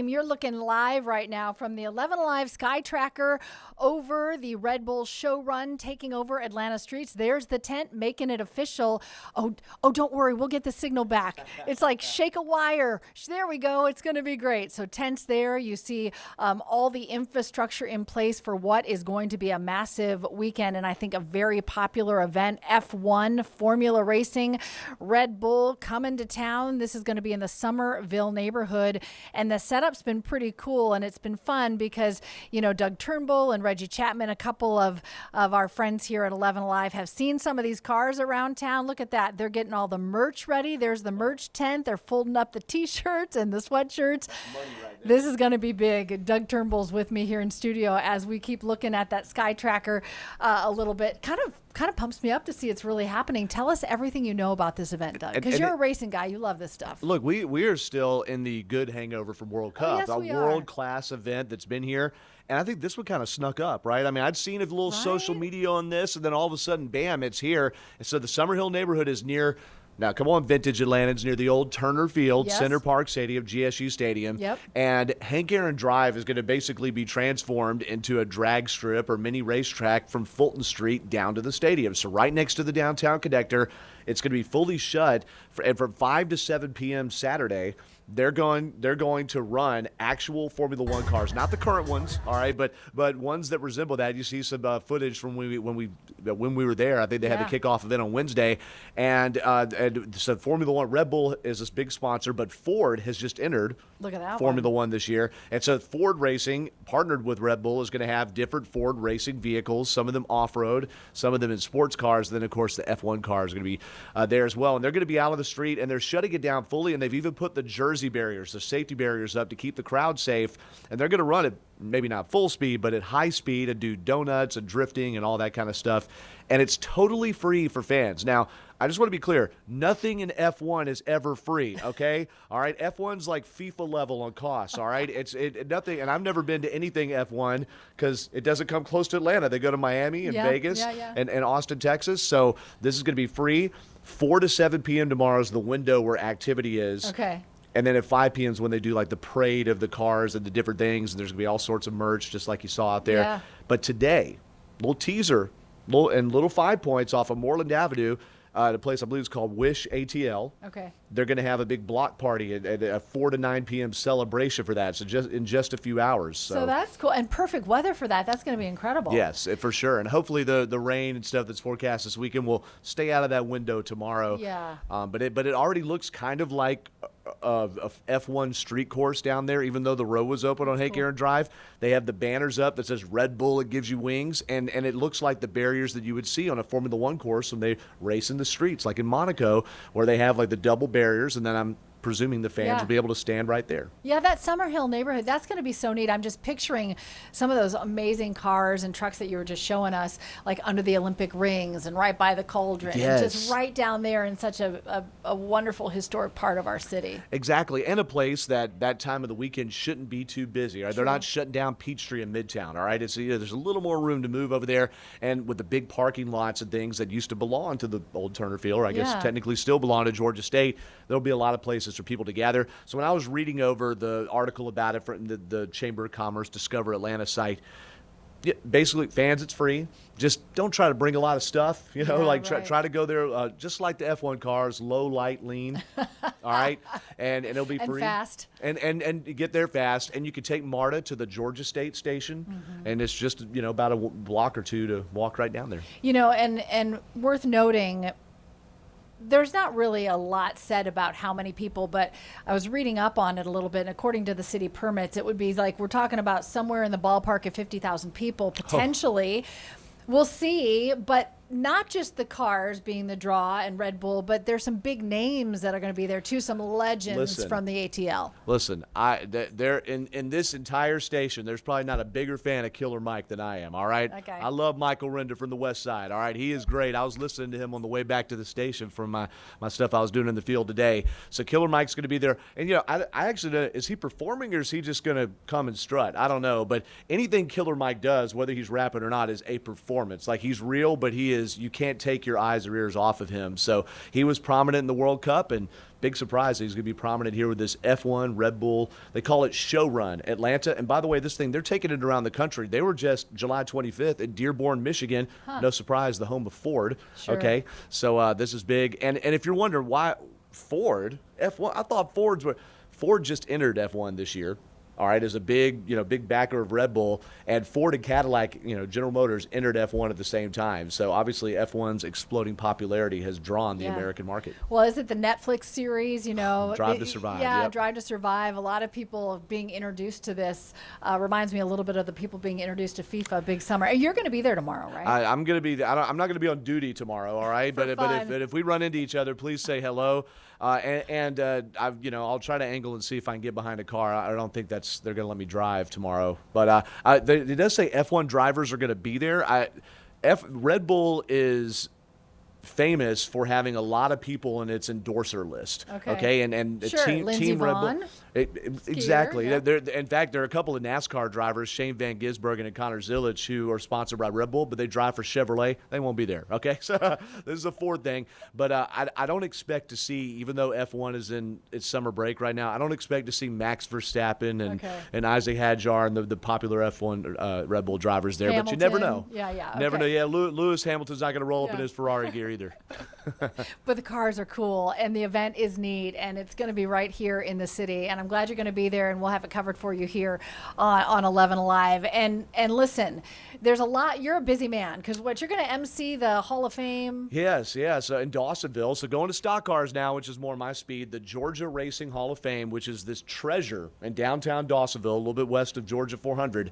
You're looking live right now from the 11 Alive Sky Tracker over the Red Bull Showrun, taking over Atlanta streets. There's the tent, making it official. Oh, don't worry, we'll get the signal back. It's like shake a wire. There we go. It's going to be great. So tents there. You see all the infrastructure in place for what is going to be a massive weekend, and I think a very popular event. F1 Formula Racing, Red Bull coming to town. This is going to be in the Summerhill neighborhood, and the setup's been pretty cool, and it's been fun because, you know, Doug Turnbull and Reggie Chapman, a couple of our friends here at 11 Alive, have seen some of these cars around town. Look at that. They're getting all the merch ready. There's the merch tent. They're folding up the T-shirts and the sweatshirts. This is going to be big. Doug Turnbull's with me here in studio as we keep looking at that Sky Tracker a little bit. Kind of pumps me up to see it's really happening. Tell us everything you know about this event, Doug, because you're a racing guy. You love this stuff. Look, we are still in the good hangover from World Cup, yes, a world-class event that's been here. And I think this one kind of snuck up, right? I mean, I'd seen a little social media on this, and then all of a sudden, bam, it's here. And so the Summerhill neighborhood is near. Now, come on, vintage Atlanta. It's near the old Turner Field, Center Park Stadium, GSU Stadium. Yep. And Hank Aaron Drive is going to basically be transformed into a drag strip or mini racetrack from Fulton Street down to the stadium. So right next to the downtown connector, it's going to be fully shut. And from 5 to 7 p.m. Saturday, they're going to run actual Formula One cars, not the current ones, all right, but ones that resemble that. You see some footage from when we were there. I think they had the kickoff event on Wednesday, and so Formula One, Red Bull is this big sponsor, but Ford has just entered Formula One this year, and so Ford Racing partnered with Red Bull is going to have different Ford racing vehicles, some of them off-road, some of them in sports cars. Then of course the F1 car is going to be there as well, and they're going to be out on the street, and they're shutting it down fully, and they've even put the jersey barriers, the safety barriers up to keep the crowd safe, and they're going to run it maybe not full speed, but at high speed, and do donuts and drifting and all that kind of stuff, and it's totally free for fans. Now, I just want to be clear, nothing in F1 is ever free, okay? All right, F1's like FIFA level on costs, all right? It's nothing, and I've never been to anything F1 because it doesn't come close to Atlanta. They go to Miami and Vegas and Austin, Texas, so this is going to be free. 4 to 7 p.m. tomorrow is the window where activity is. Okay. And then at 5 p.m. is when they do like the parade of the cars and the different things, and there's going to be all sorts of merch just like you saw out there. Yeah. But today, little teaser, little 5 points off of Moreland Avenue, at a place I believe is called Wish ATL. Okay. They're going to have a big block party at a 4 to 9 p.m. celebration for that. So just a few hours. So that's cool, and perfect weather for that. That's going to be incredible. Yes, for sure. And hopefully the rain and stuff that's forecast this weekend will stay out of that window tomorrow. Yeah. But it already looks kind of like a F1 street course down there, even though the road was open on Hank Aaron Drive. They have the banners up that says Red Bull, it gives you wings, and it looks like the barriers that you would see on a Formula One course when they race in the streets, like in Monaco, where they have like the double barriers, and then I'm presuming the fans will be able to stand right there. Yeah, that Summerhill neighborhood, that's going to be so neat. I'm just picturing some of those amazing cars and trucks that you were just showing us, like under the Olympic rings and right by the cauldron. Yes. And just right down there in such a wonderful historic part of our city. Exactly, and a place that time of the weekend shouldn't be too busy. Right? They're not shutting down Peachtree in Midtown. All right, it's there's a little more room to move over there, and with the big parking lots and things that used to belong to the old Turner Field, or I guess technically still belong to Georgia State, there'll be a lot of places for people to gather. So when I was reading over the article about it from the Chamber of Commerce Discover Atlanta site, basically, fans, it's free. Just don't try to bring a lot of stuff, try to go there just like the F1 cars, low, light, lean, all right? And it'll be free. And fast. And get there fast. And you can take MARTA to the Georgia State station, and it's just, about a block or two to walk right down there. And worth noting, there's not really a lot said about how many people, but I was reading up on it a little bit, and according to the city permits, it would be like we're talking about somewhere in the ballpark of 50,000 people potentially. We'll see, but not just the cars being the draw and Red Bull, but there's some big names that are going to be there too, some legends from the ATL. Listen, there in this entire station, there's probably not a bigger fan of Killer Mike than I am, all right? Okay. I love Michael Render from the West Side, all right? He is great. I was listening to him on the way back to the station from my stuff I was doing in the field today. So Killer Mike's going to be there. And, I actually, is he performing or is he just going to come and strut? I don't know. But anything Killer Mike does, whether he's rapping or not, is a performance. Like, he's real, but he you can't take your eyes or ears off of him. So he was prominent in the World Cup, and big surprise, he's going to be prominent here with this F1 Red Bull. They call it Showrun Atlanta. And by the way, this thing, they're taking it around the country. They were just July 25th at Dearborn, Michigan. No surprise, the home of Ford. Sure. Okay, so this is big. And if you're wondering why Ford, F1, I thought Ford just entered F1 this year. All right, as a big backer of Red Bull, and Ford and Cadillac, General Motors entered F1 at the same time. So obviously F1's exploding popularity has drawn the American market. Well, is it the Netflix series, Drive to Survive. Yeah, Yep. Drive to Survive. A lot of people being introduced to this reminds me a little bit of the people being introduced to FIFA Big Summer. And you're going to be there tomorrow, right? I'm going to be. I'm not going to be on duty tomorrow. All right, but if we run into each other, please say hello. I'll try to angle and see if I can get behind a car. I don't think they're going to let me drive tomorrow. But it does say F1 drivers are going to be there. Red Bull is famous for having a lot of people in its endorser list. Okay, and sure. team Red Bull. Vaughn. Exactly. Yeah. In fact, there are a couple of NASCAR drivers, Shane Van Gisbergen and Connor Zilic, who are sponsored by Red Bull, but they drive for Chevrolet. They won't be there. Okay, so this is a Ford thing. But I don't expect to see, even though F1 is in its summer break right now, I don't expect to see Max Verstappen and Isaac Hadjar and the popular F1 Red Bull drivers there. Hamilton. But you never know. Yeah. Never know. Yeah, Lewis Hamilton's not going to roll up in his Ferrari gear either. But the cars are cool, and the event is neat, and it's going to be right here in the city. And I'm glad you're going to be there, and we'll have it covered for you here on 11 Alive. And listen, there's a lot. You're a busy man because you're going to MC the Hall of Fame. Yes, in Dawsonville. So going to stock cars now, which is more my speed, the Georgia Racing Hall of Fame, which is this treasure in downtown Dawsonville, a little bit west of Georgia 400.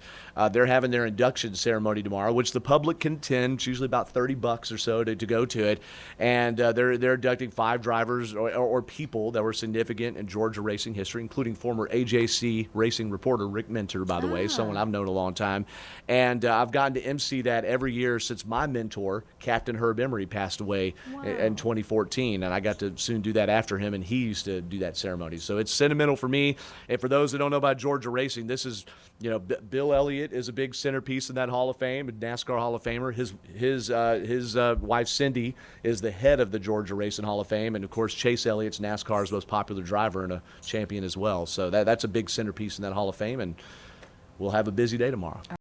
They're having their induction ceremony tomorrow, which the public can attend. It's usually about $30 or so to go to it. And they're inducting 5 drivers or people that were significant in Georgia racing history, including former AJC racing reporter Rick Minter, by the way, someone I've known a long time. And I've gotten to MC that every year since my mentor, Captain Herb Emery, passed away in 2014. And I got to soon do that after him, and he used to do that ceremony. So it's sentimental for me. And for those that don't know about Georgia racing, this is, Bill Elliott is a big centerpiece in that Hall of Fame, a NASCAR Hall of Famer. His wife, Cindy, is the head of the Georgia Racing Hall of Fame. And, of course, Chase Elliott's NASCAR's most popular driver and a champion as well. So that's a big centerpiece in that Hall of Fame, and we'll have a busy day tomorrow.